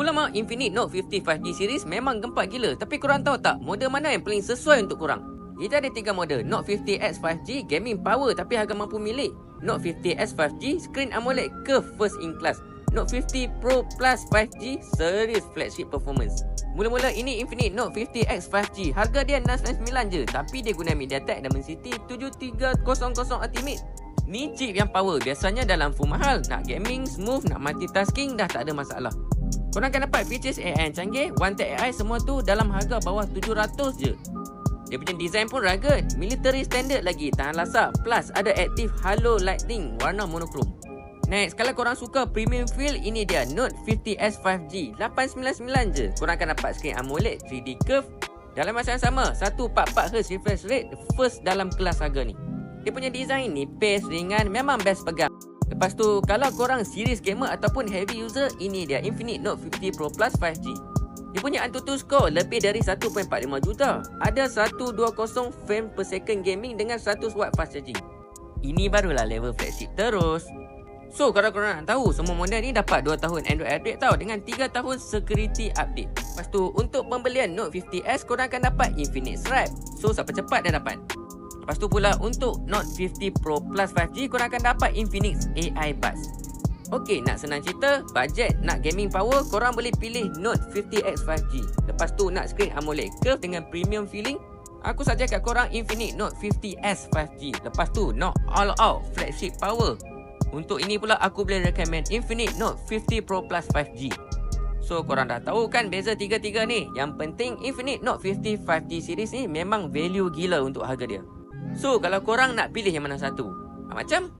Lama Infinix Note 50 5G series memang gempak gila, tapi korang tahu tak model mana yang paling sesuai untuk korang? Kita ada 3 model: Note 50X 5G gaming power tapi harga mampu milik, Note 50S 5G screen AMOLED curve first in class, Note 50 Pro Plus 5G serius flagship performance. Mula-mula ini Infinix Note 50X 5G, harga dia 699 je, tapi dia guna MediaTek Dimensity 7300 Ultimate. Ni chip yang power, biasanya dalam full mahal, nak gaming smooth, nak multitasking dah tak ada masalah. Korang akan dapat features AI yang canggih, One Tap AI, semua tu dalam harga bawah 700 je. Dia punya design pun rugged, military standard lagi, tahan lasak, plus ada active halo lighting warna monokrom. Next, kalau korang suka premium feel, ini dia Note 50S 5G, 899 je. Korang akan dapat screen AMOLED 3D curve dalam masa yang sama, 144Hz refresh rate, first dalam kelas harga ni. Dia punya design ni pace ringan, memang best pegang. Lepas tu, kalau korang serious gamer ataupun heavy user, ini dia Infinix Note 50 Pro Plus 5G. Dia punya AnTuTu score lebih dari 1.45 juta. Ada 120 frame per second gaming dengan 100W fast charging. Ini barulah level flagship terus. So, kalau korang nak tahu, semua model ni dapat 2 tahun Android update tau, dengan 3 tahun security update. Lepas tu, untuk pembelian Note 50S, korang akan dapat Infinix Wrap. So, siapa cepat dia dapat. Lepas tu pula, untuk Note 50 Pro Plus 5G, korang akan dapat Infinix AI Buds. Okey, nak senang cerita, budget nak gaming power, korang boleh pilih Note 50X 5G. Lepas tu nak screen AMOLED curve dengan premium feeling, aku suggest kat korang Infinix Note 50S 5G. Lepas tu nak all out flagship power, untuk ini pula aku boleh recommend Infinix Note 50 Pro Plus 5G. So korang dah tahu kan beza tiga-tiga ni. Yang penting Infinix Note 50 5G series ni memang value gila untuk harga dia. So kalau korang nak pilih yang mana satu, macam